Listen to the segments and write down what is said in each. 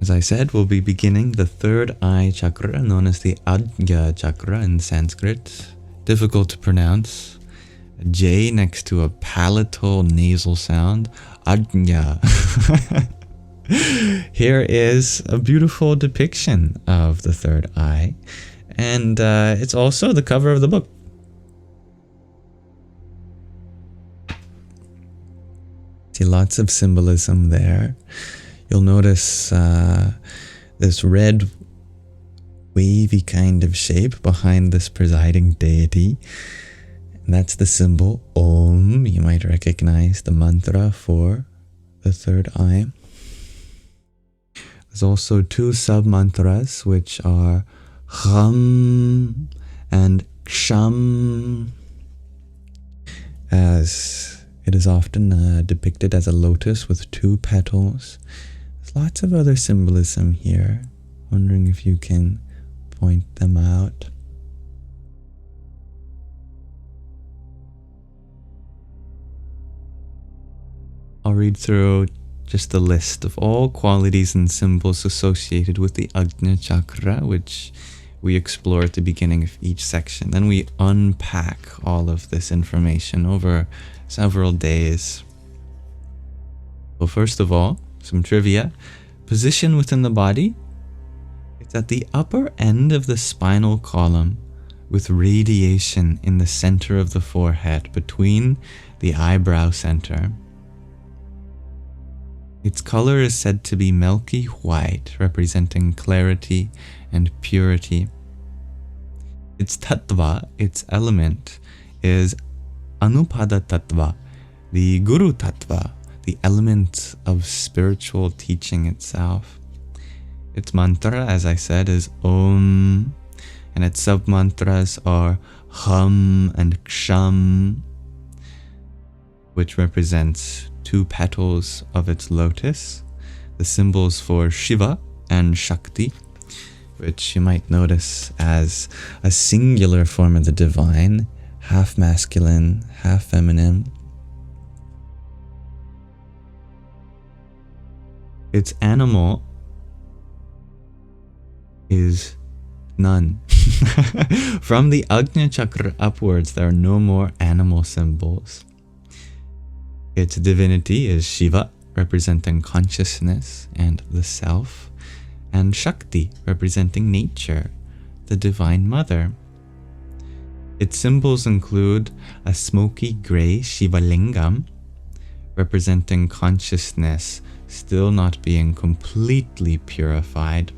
As I said, we'll be beginning the third eye chakra, known as the Ajna Chakra in Sanskrit. Difficult to pronounce. A J next to a palatal nasal sound. Ajna. Here is a beautiful depiction of the third eye, and it's also the cover of the book. See lots of symbolism there. You'll notice this red wavy kind of shape behind this presiding deity. And that's the symbol Om. You might recognize the mantra for the third eye. There's also two sub-mantras, which are Hum and Ksham, as it is often depicted as a lotus with two petals. There's lots of other symbolism here. Wondering if you can point them out. I'll read through just a list of all qualities and symbols associated with the Ajna Chakra, which we explore at the beginning of each section. Then we unpack all of this information over several days. Well, first of all, some trivia. Position within the body. It's at the upper end of the spinal column, with radiation in the center of the forehead, between the eyebrow center. Its color is said to be milky white, representing clarity and purity. Its tattva, its element, is Anupada tattva, the Guru tattva, the element of spiritual teaching itself. Its mantra, as I said, is Om, and its sub-mantras are Hum and Ksham, which represents two petals of its lotus, the symbols for Shiva and Shakti, which you might notice as a singular form of the divine, half masculine, half feminine. Its animal is none. From the Ajna Chakra upwards, there are no more animal symbols. Its divinity is Shiva, representing consciousness and the self, and Shakti, representing nature, the Divine Mother. Its symbols include a smoky gray Shiva Lingam, representing consciousness still not being completely purified.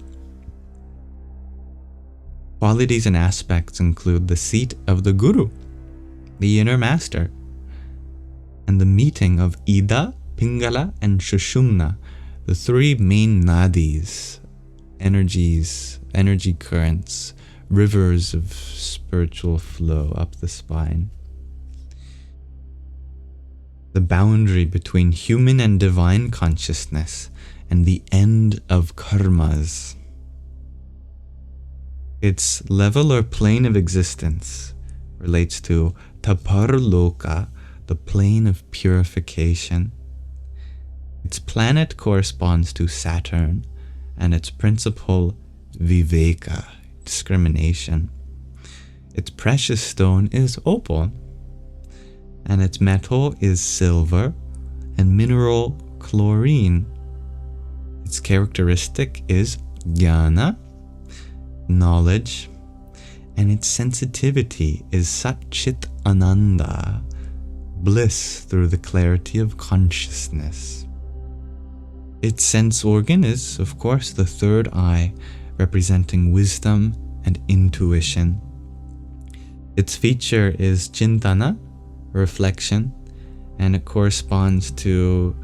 Qualities and aspects include the seat of the Guru, the inner master, and the meeting of Ida, Pingala, and Shushumna, the three main nadis, energy currents, rivers of spiritual flow up the spine. The boundary between human and divine consciousness, and the end of karmas. Its level or plane of existence relates to Taparloka, the plane of purification. Its planet corresponds to Saturn, and its principle, Viveka, discrimination. Its precious stone is opal, and its metal is silver and mineral chlorine. Its characteristic is jnana, knowledge, and its sensitivity is Satchit Ananda, bliss through the clarity of consciousness. Its sense organ is, of course, the third eye, representing wisdom and intuition. Its feature is Chintana, reflection, and it corresponds to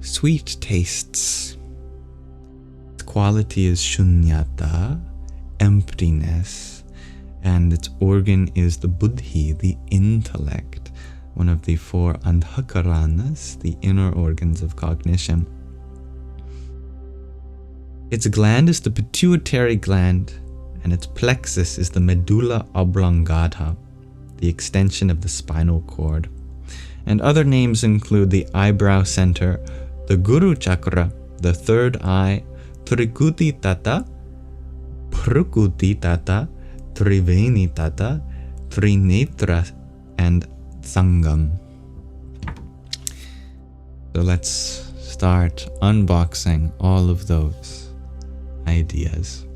sweet tastes. Its quality is Shunyata, emptiness, and its organ is the Buddhi, the intellect, one of the four Andhakaranas, the inner organs of cognition. Its gland is the pituitary gland, and its plexus is the medulla oblongata, the extension of the spinal cord. And other names include the eyebrow center, the Guru Chakra, the third eye, Trikuti tata, Prakuti tata, Triveni tata, Trinetra, and Sangam. So let's start unboxing all of those ideas.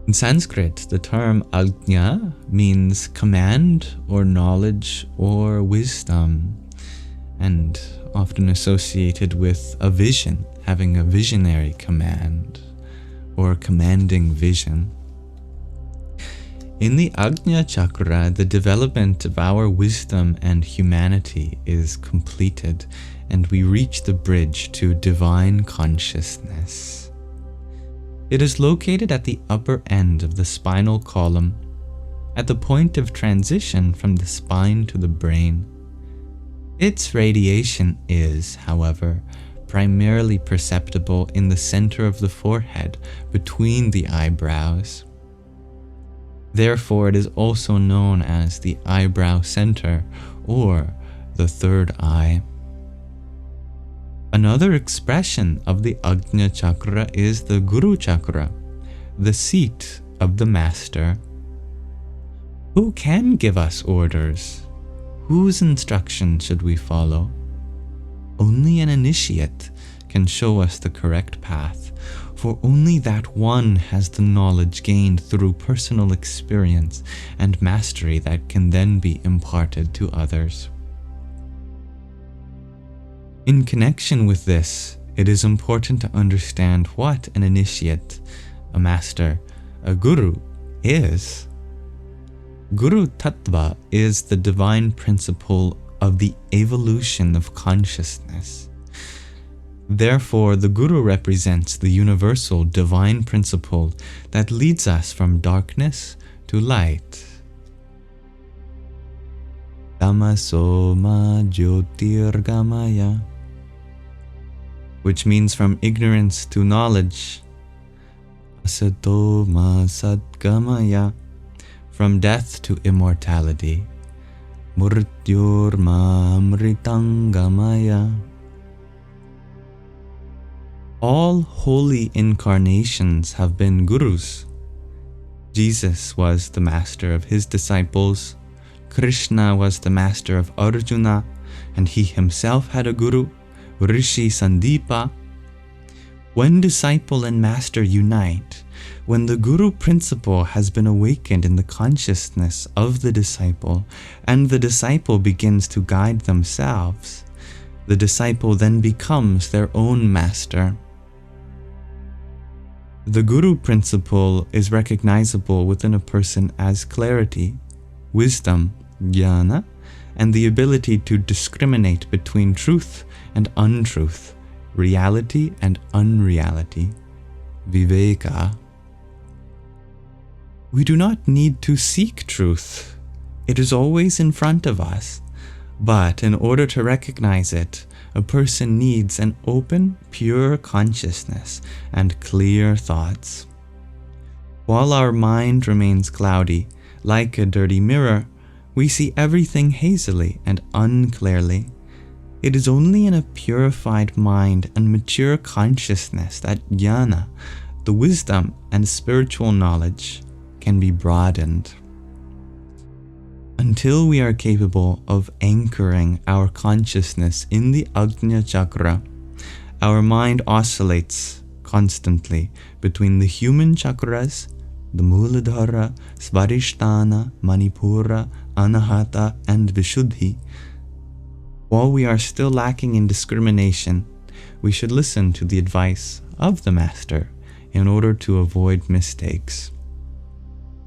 In Sanskrit, the term Ajna means command or knowledge or wisdom, and often associated with a vision, having a visionary command or commanding vision. In the Ajna Chakra, the development of our wisdom and humanity is completed, and we reach the bridge to divine consciousness. It is located at the upper end of the spinal column, at the point of transition from the spine to the brain. Its radiation is, however, primarily perceptible in the center of the forehead, between the eyebrows. Therefore, it is also known as the eyebrow center or the third eye. Another expression of the Ajna Chakra is the Guru Chakra, the seat of the Master. Who can give us orders? Whose instruction should we follow? Only an initiate can show us the correct path, for only that one has the knowledge gained through personal experience and mastery that can then be imparted to others. In connection with this, it is important to understand what an initiate, a master, a guru is. Guru Tattva is the divine principle of the evolution of consciousness. Therefore, the Guru represents the universal divine principle that leads us from darkness to light. Tamaso ma jyotirgamaya, which means from ignorance to knowledge. Asato ma satgamaya, from death to immortality. Murtyur ma amritangamaya. All holy incarnations have been gurus. Jesus was the master of his disciples. Krishna was the master of Arjuna, and he himself had a guru, Rishi Sandipa. When disciple and master unite, when the guru principle has been awakened in the consciousness of the disciple, and the disciple begins to guide themselves, the disciple then becomes their own master. The guru principle is recognizable within a person as clarity, wisdom, jnana, and the ability to discriminate between truth and untruth, reality and unreality, viveka. We do not need to seek truth. It is always in front of us. But in order to recognize it, a person needs an open, pure consciousness and clear thoughts. While our mind remains cloudy, like a dirty mirror, we see everything hazily and unclearly. It is only in a purified mind and mature consciousness that jnana, the wisdom and spiritual knowledge, can be broadened. Until we are capable of anchoring our consciousness in the Ajna Chakra, our mind oscillates constantly between the human chakras, the Muladhara, Svarishtana, Manipura, Anahata, and Vishuddhi. While we are still lacking in discrimination, we should listen to the advice of the Master in order to avoid mistakes.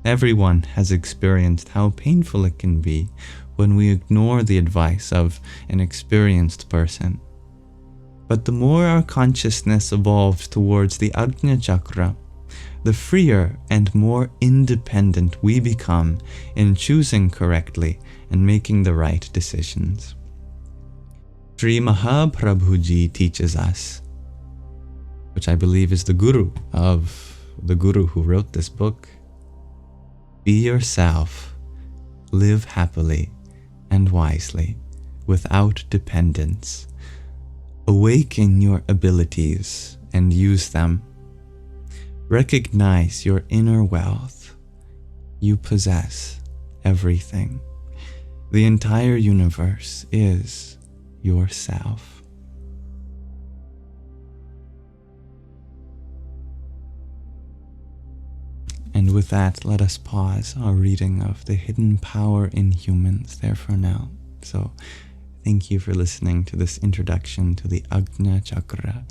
Everyone has experienced how painful it can be when we ignore the advice of an experienced person. But the more our consciousness evolves towards the Ajna Chakra, the freer and more independent we become in choosing correctly and making the right decisions. Sri Mahaprabhuji teaches us, which I believe is the guru who wrote this book: be yourself, live happily and wisely, without dependence. Awaken your abilities and use them. Recognize your inner wealth. You possess everything. The entire universe is yourself. And with that, let us pause our reading of The Hidden Power in Humans there for now. So, thank you for listening to this introduction to the Ajna Chakra,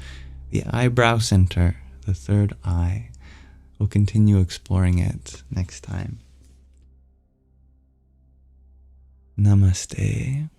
the eyebrow center, the third eye. We'll continue exploring it next time. Namaste.